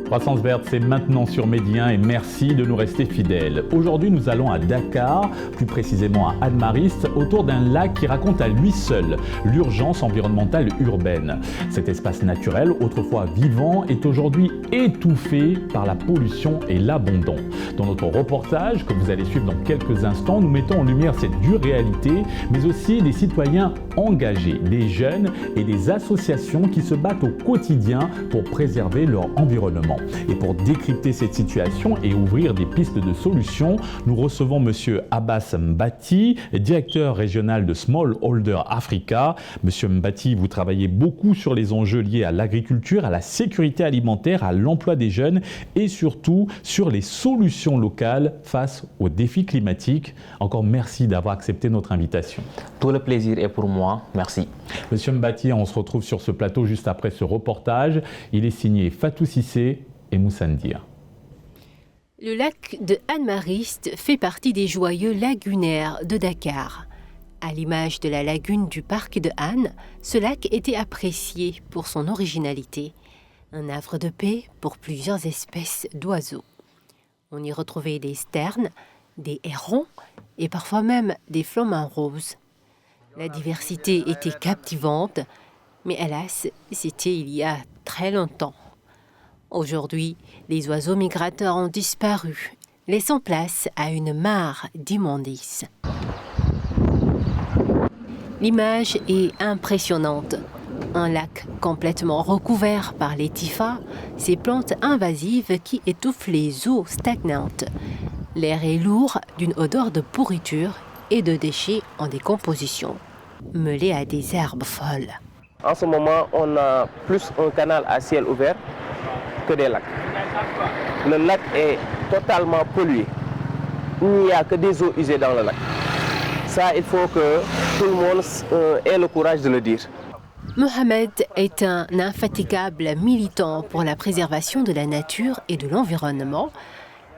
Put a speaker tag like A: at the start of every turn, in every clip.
A: Croissance verte, c'est maintenant sur Média et merci de nous rester fidèles. Aujourd'hui, nous allons à Dakar, plus précisément à Anne-Mariste, autour d'un lac qui raconte à lui seul l'urgence environnementale urbaine. Cet espace naturel, autrefois vivant, est aujourd'hui étouffé par la pollution et l'abandon. Dans notre reportage, que vous allez suivre dans quelques instants, nous mettons en lumière cette dure réalité, mais aussi des citoyens engagés, des jeunes et des associations qui se battent au quotidien pour préserver leur environnement. Et pour décrypter cette situation et ouvrir des pistes de solutions, nous recevons M. Abbas Mbati, directeur régional de Smallholder Africa. M. Mbati, vous travaillez beaucoup sur les enjeux liés à l'agriculture, à la sécurité alimentaire, à l'emploi des jeunes et surtout sur les solutions locales face aux défis climatiques. Encore merci d'avoir accepté notre invitation.
B: Tout le plaisir est pour moi. Merci.
A: Monsieur Mbati, on se retrouve sur ce plateau juste après ce reportage. Il est signé Fatou Cissé et Moussa Ndir.
C: Le lac de Anne-Mariste fait partie des joyaux lagunaires de Dakar. À l'image de la lagune du parc de Anne, ce lac était apprécié pour son originalité. Un havre de paix pour plusieurs espèces d'oiseaux. On y retrouvait des sternes, des hérons et parfois même des flamants roses. La diversité était captivante, mais hélas, c'était il y a très longtemps. Aujourd'hui, les oiseaux migrateurs ont disparu, laissant place à une mare d'immondices. L'image est impressionnante. Un lac complètement recouvert par les typhas, ces plantes invasives qui étouffent les eaux stagnantes. L'air est lourd d'une odeur de pourriture et de déchets en décomposition, mêlés à des herbes folles.
D: En ce moment, on a plus un canal à ciel ouvert que des lacs. Le lac est totalement pollué. Il n'y a que des eaux usées dans le lac. Ça, il faut que tout le monde ait le courage de le dire.
C: Mohamed est un infatigable militant pour la préservation de la nature et de l'environnement.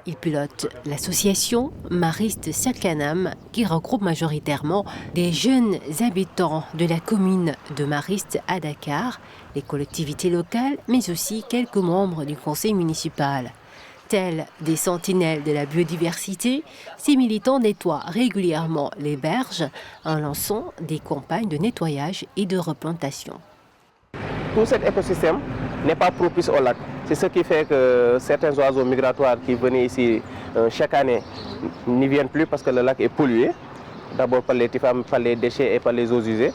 C: Il pilote l'association Mariste Sakanam qui regroupe majoritairement des jeunes habitants de la commune de Mariste à Dakar, les collectivités locales, mais aussi quelques membres du conseil municipal. Tels des sentinelles de la biodiversité, ces militants nettoient régulièrement les berges en lançant des campagnes de nettoyage et de replantation.
D: Tout cet écosystème n'est pas propice au lac. C'est ce qui fait que certains oiseaux migratoires qui venaient ici chaque année n'y viennent plus parce que le lac est pollué. D'abord par les typhas, par les déchets et par les eaux usées.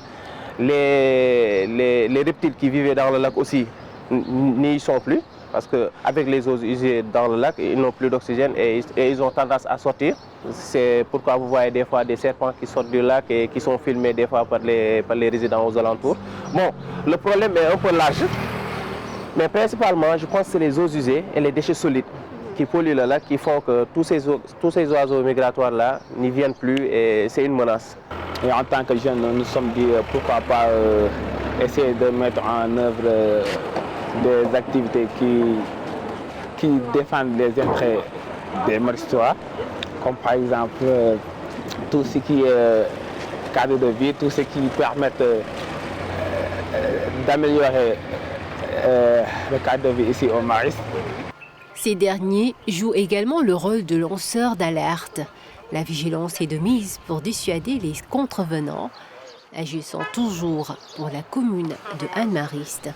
D: Les reptiles qui vivaient dans le lac aussi n'y sont plus. Parce qu'avec les eaux usées dans le lac, ils n'ont plus d'oxygène et ils ont tendance à sortir. C'est pourquoi vous voyez des fois des serpents qui sortent du lac et qui sont filmés des fois par les résidents aux alentours. Bon, le problème est un peu large, mais principalement, je pense que c'est les eaux usées et les déchets solides qui polluent le lac, qui font que tous ces oiseaux migratoires-là n'y viennent plus et c'est une menace.
E: Et en tant que jeunes, nous nous sommes dit pourquoi pas essayer de mettre en œuvre des activités qui défendent les intérêts des Maristois, comme par exemple tout ce qui est cadre de vie, tout ce qui permet d'améliorer le cadre de vie ici au Mariste.
C: Ces derniers jouent également le rôle de lanceurs d'alerte. La vigilance est de mise pour dissuader les contrevenants, agissant toujours pour la commune de Anne-Mariste.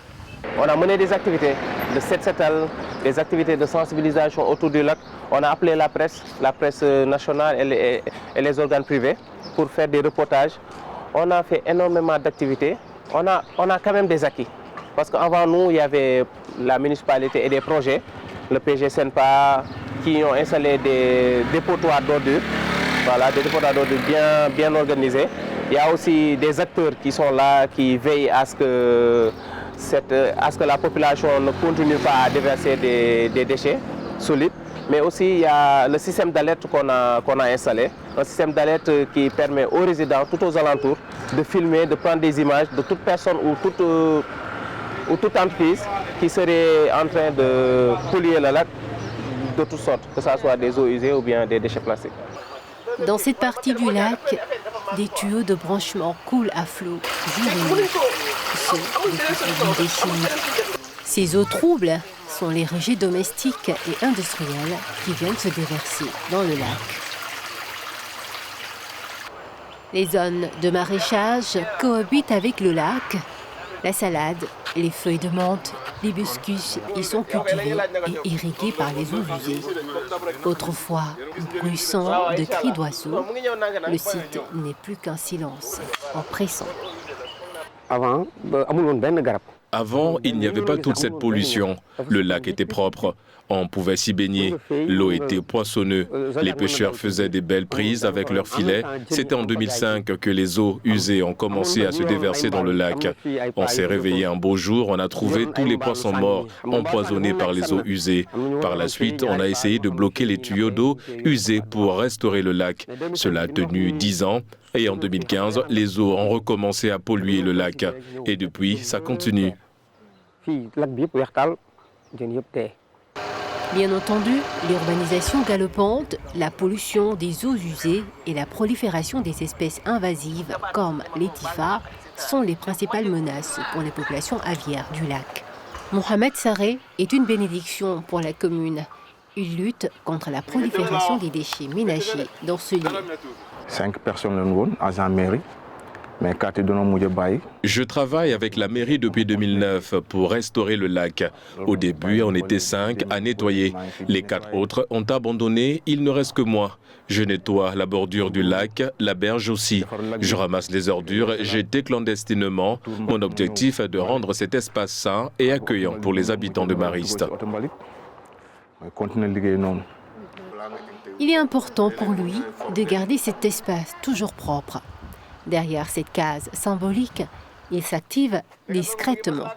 D: On a mené des activités de set-setal, des activités de sensibilisation autour du lac. On a appelé la presse nationale et les organes privés pour faire des reportages. On a fait énormément d'activités. On a quand même des acquis. Parce qu'avant nous, il y avait la municipalité et des projets, le PG Senpa, qui ont installé des dépotoirs d'ordures. Voilà, des dépotoirs d'ordures bien organisés. Il y a aussi des acteurs qui sont là, qui veillent à ce que la population ne continue pas à déverser des déchets solides. Mais aussi, il y a le système d'alerte qu'on a installé. Un système d'alerte qui permet aux résidents, tout aux alentours, de filmer, de prendre des images de toute personne ou ou toute entreprise qui serait en train de polluer le lac de toutes sortes, que ce soit des eaux usées ou bien des déchets plastiques.
C: Dans cette partie du lac, des tuyaux de branchement coulent à flot jour et nuit. Ce sont des chimiques. Ces eaux troubles sont les rejets domestiques et industriels qui viennent se déverser dans le lac. Les zones de maraîchage cohabitent avec le lac. La salade, les feuilles de menthe, l'hibiscus y sont cultivés et irrigués par les eaux usées. Autrefois, bruissant de cris d'oiseaux, le site n'est plus qu'un silence oppressant.
F: Avant, il n'y avait pas toute cette pollution. Le lac était propre. On pouvait s'y baigner. L'eau était poissonneuse. Les pêcheurs faisaient des belles prises avec leurs filets. C'était en 2005 que les eaux usées ont commencé à se déverser dans le lac. On s'est réveillé un beau jour, on a trouvé tous les poissons morts, empoisonnés par les eaux usées. Par la suite, on a essayé de bloquer les tuyaux d'eau usés pour restaurer le lac. Cela a tenu 10 ans. Et en 2015, les eaux ont recommencé à polluer le lac. Et depuis, ça continue.
C: Bien entendu, l'urbanisation galopante, la pollution des eaux usées et la prolifération des espèces invasives comme les tifas sont les principales menaces pour les populations aviaires du lac. Mohamed Sarré est une bénédiction pour la commune. Il lutte contre la prolifération des déchets ménagers dans ce lieu.
G: 5 personnes agents mairie.
F: Je travaille avec la mairie depuis 2009 pour restaurer le lac. Au début, on était 5 à nettoyer. Les 4 autres ont abandonné, il ne reste que moi. Je nettoie la bordure du lac, la berge aussi. Je ramasse les ordures, j'étais clandestinement. Mon objectif est de rendre cet espace sain et accueillant pour les habitants de Mariste.
C: Il est important pour lui de garder cet espace toujours propre. Derrière cette case symbolique, il s'active discrètement.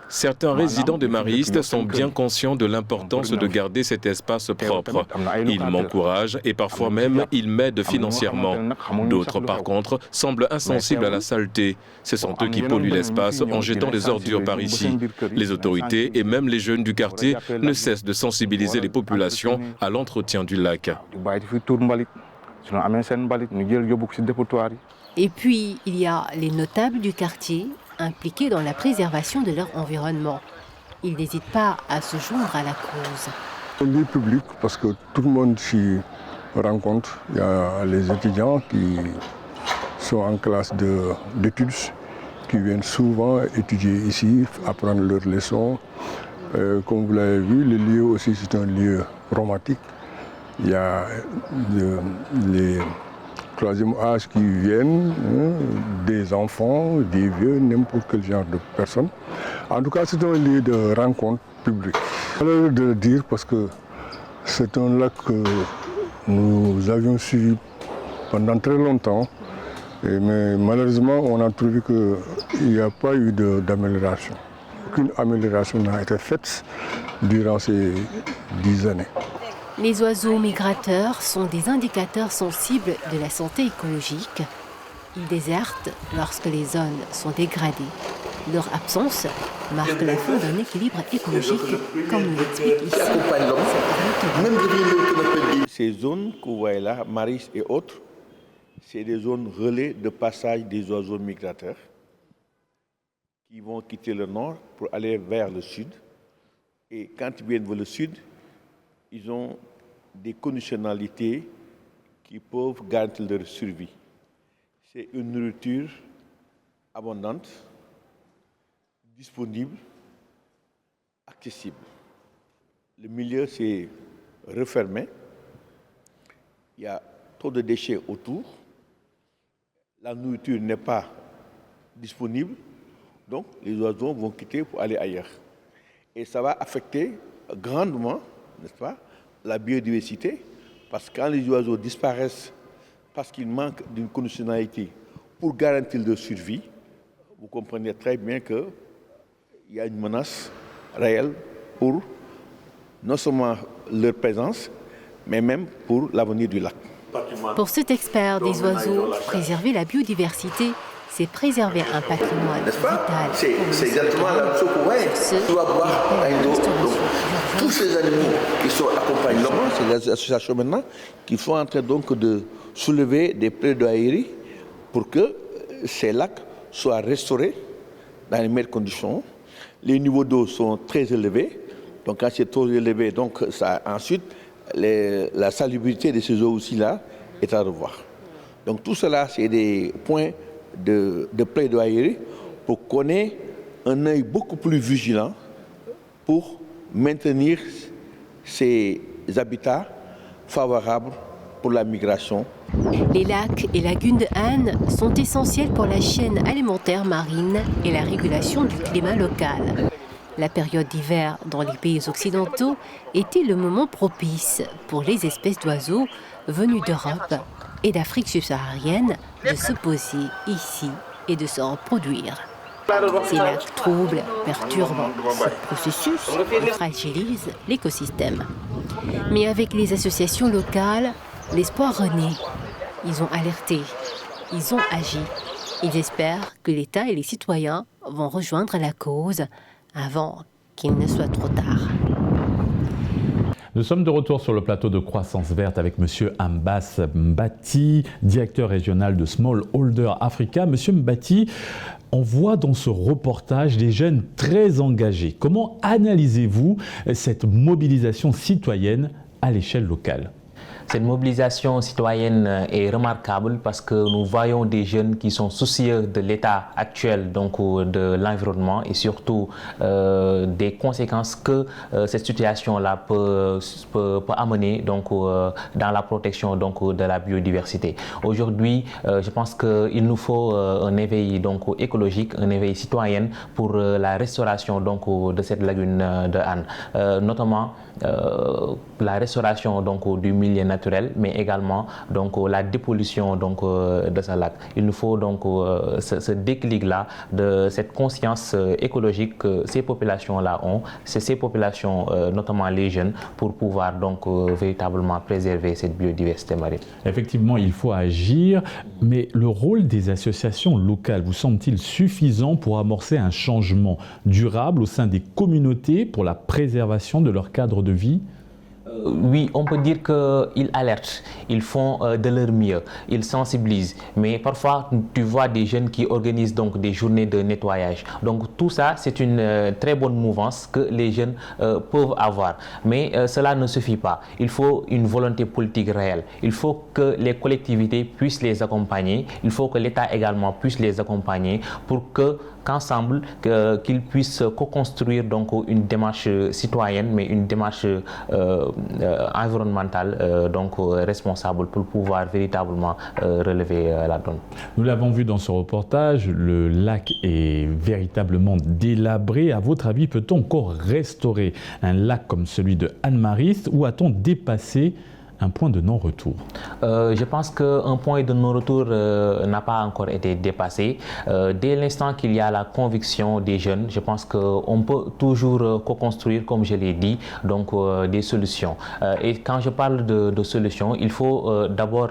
F: Certains résidents de Mariste sont bien conscients de l'importance de garder cet espace propre. Ils m'encouragent et parfois même ils m'aident financièrement. D'autres, par contre, semblent insensibles à la saleté. Ce sont eux qui polluent l'espace en jetant des ordures par ici. Les autorités et même les jeunes du quartier ne cessent de sensibiliser les populations à l'entretien du lac.
C: Et puis, il y a les notables du quartier impliqués dans la préservation de leur environnement. Ils n'hésitent pas à se joindre à la cause.
H: Un lieu public parce que tout le monde s'y rencontre. Il y a les étudiants qui sont en classe d'études, qui viennent souvent étudier ici, apprendre leurs leçons. Comme vous l'avez vu, le lieu aussi c'est un lieu romantique. Il y a les troisième âge qui viennent, des enfants, des vieux, n'importe quel genre de personnes. En tout cas, c'est un lieu de rencontre publique. Je vais le dire parce que c'est un lac que nous avions suivi pendant très longtemps, mais malheureusement, on a trouvé qu'il n'y a pas eu d'amélioration. Aucune amélioration n'a été faite durant ces 10 années.
C: Les oiseaux migrateurs sont des indicateurs sensibles de la santé écologique. Ils désertent lorsque les zones sont dégradées. Leur absence marque la fin d'un équilibre écologique, comme nous l'explique ici.
I: Ces zones que vous voyez là, Mariste et autres, c'est des zones relais de passage des oiseaux migrateurs qui vont quitter le nord pour aller vers le sud. Et quand ils viennent vers le sud, ils ont des conditionnalités qui peuvent garantir leur survie. C'est une nourriture abondante, disponible, accessible. Le milieu s'est refermé, il y a trop de déchets autour, la nourriture n'est pas disponible, donc les oiseaux vont quitter pour aller ailleurs. Et ça va affecter grandement, n'est-ce pas, la biodiversité, parce que quand les oiseaux disparaissent parce qu'ils manquent d'une conditionnalité pour garantir leur survie, vous comprenez très bien qu'il y a une menace réelle pour non seulement leur présence, mais même pour l'avenir du lac.
C: Pour cet expert des oiseaux, préserver la biodiversité c'est préserver un patrimoine vital.
J: C'est exactement la même chose pour moi. Tu vas boire un dos. Tous ces animaux qui sont accompagnés, c'est les associations maintenant qui sont en train donc de soulever des plaidoyeries pour que ces lacs soient restaurés dans les meilleures conditions. Les niveaux d'eau sont très élevés. Donc quand c'est trop élevé, donc ça, ensuite, la salubrité de ces eaux aussi là est à revoir. Donc tout cela, c'est des points de plaidoyerie pour qu'on ait un œil beaucoup plus vigilant pour maintenir ces habitats favorables pour la migration.
C: Les lacs et lagunes de Han sont essentiels pour la chaîne alimentaire marine et la régulation du climat local. La période d'hiver dans les pays occidentaux était le moment propice pour les espèces d'oiseaux venus d'Europe et d'Afrique subsaharienne de se poser ici et de se reproduire. Ces lacs troubles perturbent ce processus et fragilisent l'écosystème. Mais avec les associations locales, l'espoir renaît. Ils ont alerté, ils ont agi. Ils espèrent que l'État et les citoyens vont rejoindre la cause avant qu'il ne soit trop tard.
A: Nous sommes de retour sur le plateau de Croissance Verte avec M. Ambas Mbati, directeur régional de Smallholder Africa. M. Mbati, on voit dans ce reportage des jeunes très engagés. Comment analysez-vous cette mobilisation citoyenne à l'échelle locale ?
B: Cette mobilisation citoyenne est remarquable parce que nous voyons des jeunes qui sont soucieux de l'état actuel donc de l'environnement et surtout des conséquences que cette situation-là peut amener donc dans la protection donc de la biodiversité. Aujourd'hui, je pense qu'il nous faut un éveil donc écologique, un éveil citoyen pour la restauration donc de cette lagune de Han, notamment la restauration donc du milieu naturel, mais également donc la dépollution donc de ce lac. Il nous faut donc ce déclic-là de cette conscience écologique que ces populations-là ont, c'est ces populations, notamment les jeunes, pour pouvoir donc véritablement préserver cette biodiversité marine.
A: Effectivement, il faut agir, mais le rôle des associations locales vous semble-t-il suffisant pour amorcer un changement durable au sein des communautés pour la préservation de leur cadre de vie ?
B: Oui, on peut dire qu'ils alertent, ils font de leur mieux, ils sensibilisent. Mais parfois, tu vois des jeunes qui organisent donc des journées de nettoyage. Donc tout ça, c'est une très bonne mouvance que les jeunes peuvent avoir. Mais cela ne suffit pas. Il faut une volonté politique réelle. Il faut que les collectivités puissent les accompagner. Il faut que l'État également puisse les accompagner pour qu'ensemble, qu'ils puissent co-construire donc une démarche citoyenne, mais une démarche environnementale donc responsable pour pouvoir véritablement relever la donne.
A: Nous l'avons vu dans ce reportage, le lac est véritablement délabré. À votre avis, peut-on encore restaurer un lac comme celui de Han-Mariste ou a-t-on dépassé un point de non-retour?
B: Je pense qu'un point de non-retour n'a pas encore été dépassé. Dès l'instant qu'il y a la conviction des jeunes, je pense qu'on peut toujours co-construire, comme je l'ai dit, donc des solutions. Et quand je parle de solutions, il faut d'abord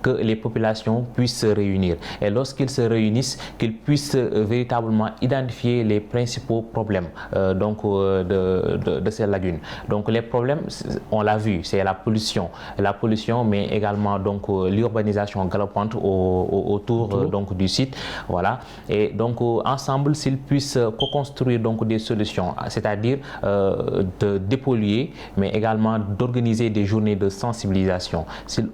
B: que les populations puissent se réunir. Et lorsqu'ils se réunissent, qu'ils puissent véritablement identifier les principaux problèmes donc, de ces lagunes. Donc les problèmes, on l'a vu, c'est la pollution, mais également donc l'urbanisation galopante autour donc du site, voilà. Et donc ensemble, s'ils puissent co-construire donc des solutions, c'est-à-dire de dépolluer, mais également d'organiser des journées de sensibilisation. S'ils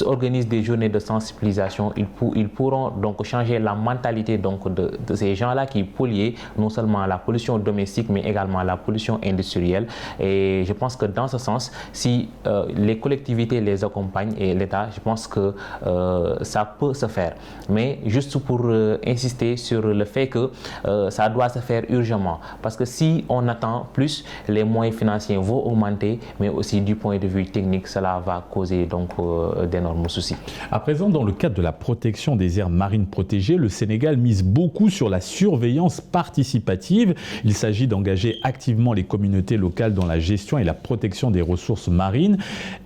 B: organisent des journées de sensibilisation, ils pourront donc changer la mentalité donc de ces gens-là qui polluent non seulement la pollution domestique, mais également la pollution industrielle. Et je pense que dans ce sens, si les collectivités les accompagnent et l'État, je pense que ça peut se faire. Mais juste pour insister sur le fait que ça doit se faire urgemment. Parce que si on attend plus, les moyens financiers vont augmenter, mais aussi du point de vue technique, cela va causer donc d'énormes soucis.
A: À présent, dans le cadre de la protection des aires marines protégées, le Sénégal mise beaucoup sur la surveillance participative. Il s'agit d'engager activement les communautés locales dans la gestion et la protection des ressources marines.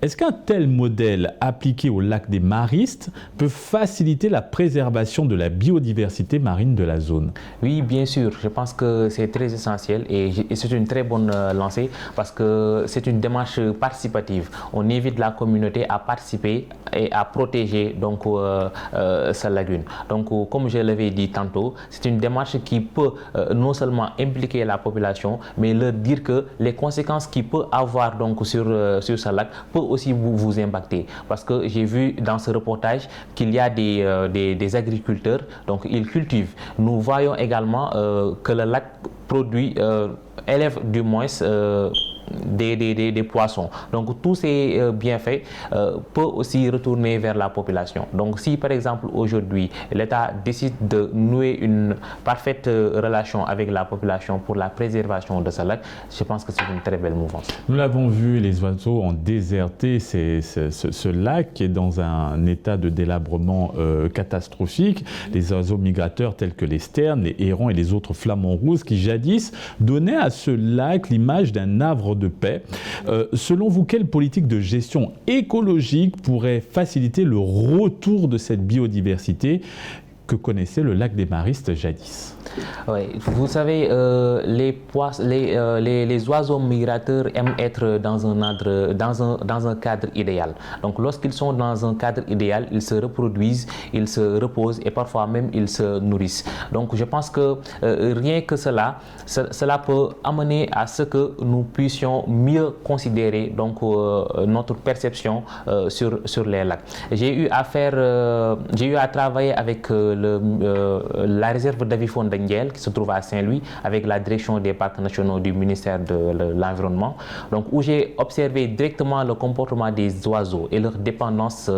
A: Est-ce qu'un tel modèle appliqué au lac des Maristes peut faciliter la préservation de la biodiversité marine de la zone?
B: Oui, bien sûr. Je pense que c'est très essentiel et c'est une très bonne lancée parce que c'est une démarche participative. On invite la communauté à participer et à protéger donc sa lagune. Donc, comme je l'avais dit tantôt, c'est une démarche qui peut non seulement impliquer la population, mais leur dire que les conséquences qu'il peut avoir donc sur ce lac peut aussi vous impacter. Parce que j'ai vu dans ce reportage qu'il y a des agriculteurs, donc ils cultivent. Nous voyons également que le lac produit, élève du moins des poissons. Donc tous ces bienfaits peuvent aussi retourner vers la population. Donc si par exemple aujourd'hui l'État décide de nouer une parfaite relation avec la population pour la préservation de ce lac, je pense que c'est une très belle mouvance.
A: Nous l'avons vu, les oiseaux ont déserté ce lac qui est dans un état de délabrement catastrophique. Les oiseaux migrateurs tels que les sternes, les hérons et les autres flamants rouges qui jadis donnaient à ce lac l'image d'un havre de paix. Selon vous, quelle politique de gestion écologique pourrait faciliter le retour de cette biodiversité que connaissait le lac des Maristes jadis?
B: Oui, vous savez, les oiseaux migrateurs aiment être dans un cadre idéal. Donc lorsqu'ils sont dans un cadre idéal, ils se reproduisent, ils se reposent et parfois même ils se nourrissent. Donc je pense que rien que cela peut amener à ce que nous puissions mieux considérer donc, notre perception sur les lacs. J'ai eu à travailler avec la réserve d'Avifonde qui se trouve à Saint-Louis avec la direction des parcs nationaux du ministère de l'Environnement, donc où j'ai observé directement le comportement des oiseaux et leur dépendance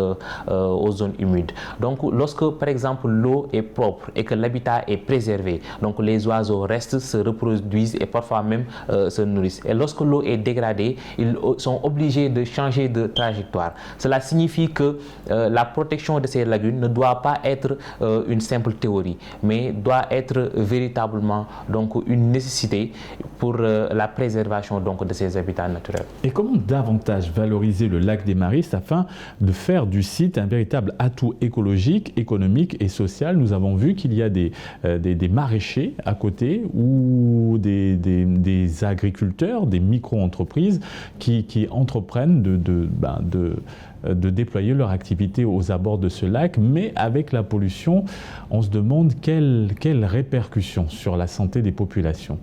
B: aux zones humides. Donc lorsque par exemple l'eau est propre et que l'habitat est préservé, donc les oiseaux restent, se reproduisent et parfois même se nourrissent. Et lorsque l'eau est dégradée, ils sont obligés de changer de trajectoire. Cela signifie que la protection de ces lagunes ne doit pas être une simple théorie, mais doit être véritablement donc une nécessité pour la préservation donc de ces habitats naturels.
A: Et comment davantage valoriser le lac des Maristes afin de faire du site un véritable atout écologique, économique et social? Nous avons vu qu'il y a des maraîchers à côté ou des agriculteurs, des micro-entreprises qui entreprennent de déployer leur activité aux abords de ce lac, mais avec la pollution, on se demande quelles répercussions sur la santé des populations.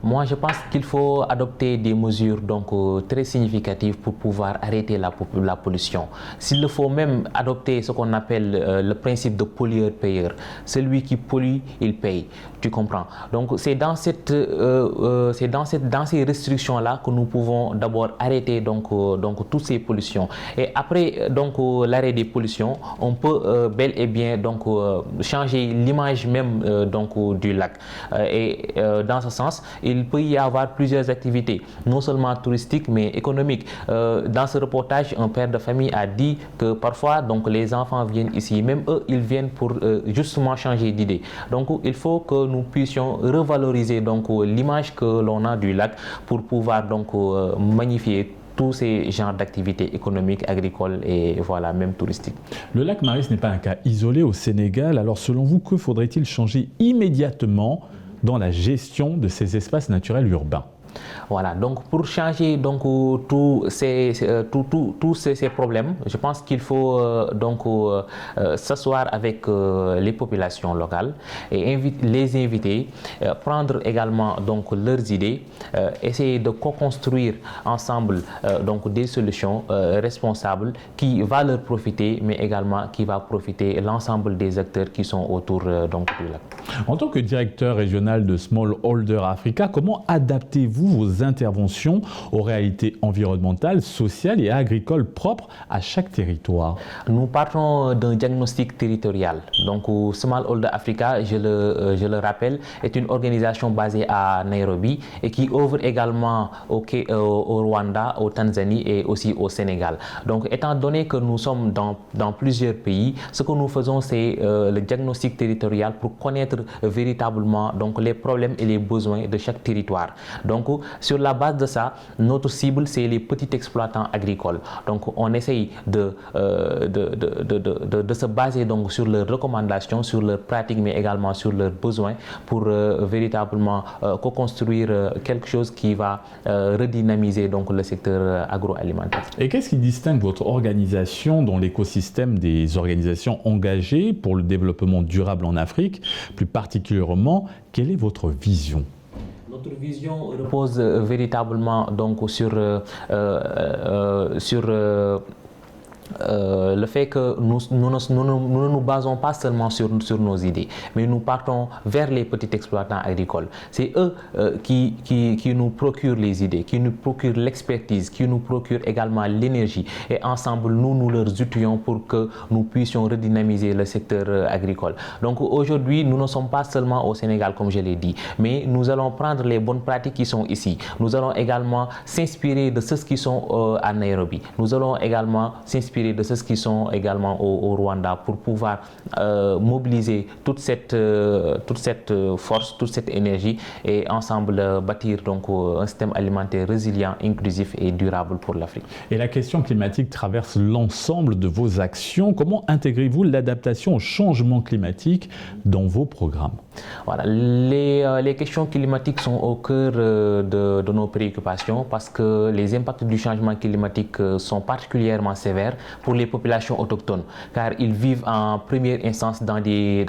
B: Moi, je pense qu'il faut adopter des mesures donc, très significatives pour pouvoir arrêter la pollution. S'il le faut même adopter ce qu'on appelle le principe de pollueur-payeur. Celui qui pollue, il paye. Tu comprends? Donc, c'est dans ces restrictions-là que nous pouvons d'abord arrêter donc, toutes ces pollutions. Et après l'arrêt des pollutions, on peut bel et bien donc, changer l'image même du lac. Et dans ce sens, il peut y avoir plusieurs activités, non seulement touristiques, mais économiques. Dans ce reportage, un père de famille a dit que parfois, donc, les enfants viennent ici, même eux, ils viennent pour justement changer d'idée. Donc, il faut que nous puissions revaloriser l'image que l'on a du lac pour pouvoir donc, magnifier tous ces genres d'activités économiques, agricoles et voilà, même touristiques.
A: Le lac Maristes n'est pas un cas isolé au Sénégal. Alors, selon vous, que faudrait-il changer immédiatement dans la gestion de ces espaces naturels urbains?
B: Voilà, donc pour changer donc, tous ces problèmes, je pense qu'il faut s'asseoir avec les populations locales et les inviter, prendre également donc, leurs idées, essayer de co-construire ensemble donc, des solutions responsables qui vont leur profiter, mais également qui va profiter l'ensemble des acteurs qui sont autour donc, du lac.
A: En tant que directeur régional de Smallholder Africa, comment adaptez-vous vos interventions aux réalités environnementales, sociales et agricoles propres à chaque territoire?
B: Nous partons d'un diagnostic territorial. Donc, Smallholder Africa, je le rappelle, est une organisation basée à Nairobi et qui œuvre également au Rwanda, au Tanzanie et aussi au Sénégal. Donc, étant donné que nous sommes dans plusieurs pays, ce que nous faisons, c'est le diagnostic territorial pour connaître véritablement donc, les problèmes et les besoins de chaque territoire. Donc, sur la base de ça, notre cible, c'est les petits exploitants agricoles. Donc, on essaye de se baser donc sur leurs recommandations, sur leurs pratiques, mais également sur leurs besoins pour véritablement co-construire quelque chose qui va redynamiser donc le secteur agroalimentaire.
A: Et qu'est-ce qui distingue votre organisation dans l'écosystème des organisations engagées pour le développement durable en Afrique? Plus particulièrement, quelle est votre vision?
B: Notre vision repose véritablement donc sur le fait que nous ne nous basons pas seulement sur nos idées, mais nous partons vers les petits exploitants agricoles. C'est eux qui nous procurent les idées, qui nous procurent l'expertise, qui nous procurent également l'énergie. Et ensemble, nous leur outillons pour que nous puissions redynamiser le secteur agricole. Donc aujourd'hui, nous ne sommes pas seulement au Sénégal, comme je l'ai dit, mais nous allons prendre les bonnes pratiques qui sont ici. Nous allons également s'inspirer de ceux qui sont à Nairobi. Nous allons également s'inspirer de ceux qui sont également au Rwanda pour pouvoir mobiliser toute cette force, toute cette énergie et ensemble bâtir donc un système alimentaire résilient, inclusif et durable pour l'Afrique.
A: Et la question climatique traverse l'ensemble de vos actions. Comment intégrez-vous l'adaptation au changement climatique dans vos programmes?
B: Voilà, les questions climatiques sont au cœur de nos préoccupations parce que les impacts du changement climatique sont particulièrement sévères pour les populations autochtones, car ils vivent en première instance dans des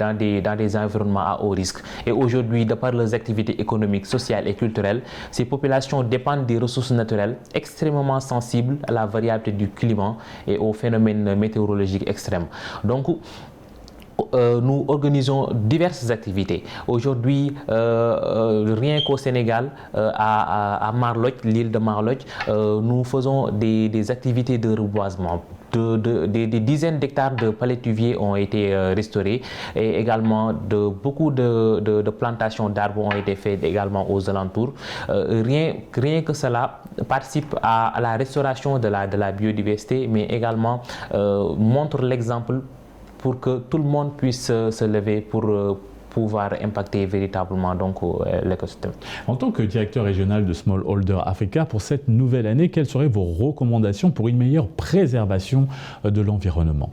B: environnements à haut risque. Et aujourd'hui, de par leurs activités économiques, sociales et culturelles, ces populations dépendent des ressources naturelles extrêmement sensibles à la variabilité du climat et aux phénomènes météorologiques extrêmes. Donc, nous organisons diverses activités. Aujourd'hui, rien qu'au Sénégal, à Marloch, l'île de Marloch, nous faisons des activités de reboisement. Des dizaines d'hectares de palétuviers ont été restaurés et également beaucoup de plantations d'arbres ont été faites également aux alentours. Rien que cela participe à la restauration de la biodiversité, mais également montre l'exemple pour que tout le monde puisse se lever pour pouvoir impacter véritablement donc l'écosystème.
A: En tant que directeur régional de Smallholder Africa, pour cette nouvelle année, quelles seraient vos recommandations pour une meilleure préservation de l'environnement?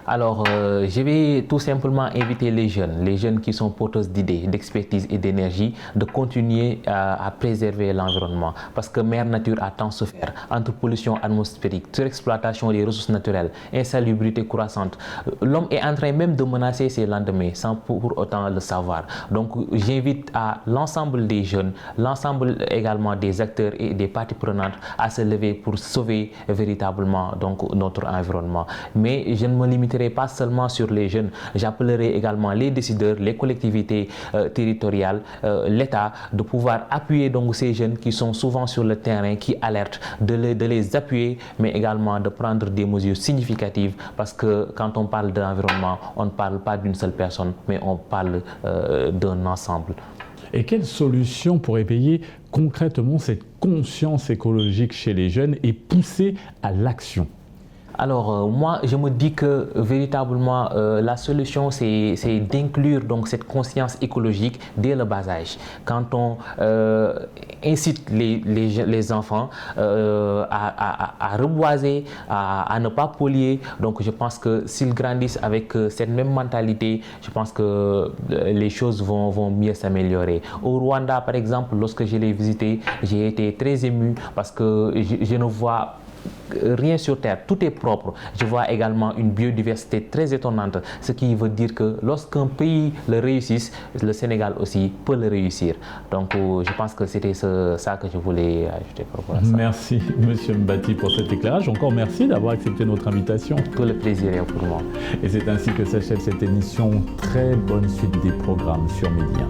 B: Alors, je vais tout simplement inviter les jeunes qui sont porteurs d'idées, d'expertise et d'énergie, de continuer à préserver l'environnement. Parce que Mère Nature a tant souffert entre pollution atmosphérique, surexploitation des ressources naturelles, insalubrité croissante. L'homme est en train même de menacer ses lendemains sans pour autant le savoir. Donc, j'invite à l'ensemble des jeunes, l'ensemble également des acteurs et des parties prenantes à se lever pour sauver véritablement donc, notre environnement. Mais je ne me limiterai pas seulement sur les jeunes, j'appellerai également les décideurs, les collectivités territoriales, l'État, de pouvoir appuyer donc ces jeunes qui sont souvent sur le terrain, qui alertent, de les appuyer, mais également de prendre des mesures significatives parce que quand on parle d'environnement, on ne parle pas d'une seule personne, mais on parle d'un ensemble.
A: Et quelles solutions pour éveiller concrètement cette conscience écologique chez les jeunes et pousser à l'action?
B: Alors, moi, je me dis que véritablement, la solution, c'est d'inclure donc cette conscience écologique dès le bas âge. Quand on incite les enfants à reboiser, à ne pas polluer, donc je pense que s'ils grandissent avec cette même mentalité, je pense que les choses vont mieux s'améliorer. Au Rwanda, par exemple, lorsque je l'ai visité, j'ai été très ému parce que je ne vois rien sur terre, tout est propre. Je vois également une biodiversité très étonnante, ce qui veut dire que lorsqu'un pays le réussit, le Sénégal aussi peut le réussir. Donc je pense que c'était ça que je voulais ajouter par rapport à ça.
A: Merci Monsieur Mbati pour cet éclairage. Encore merci d'avoir accepté notre invitation.
B: Tout le plaisir est pour moi.
A: Et c'est ainsi que s'achève cette émission. Très bonne suite des programmes sur Média.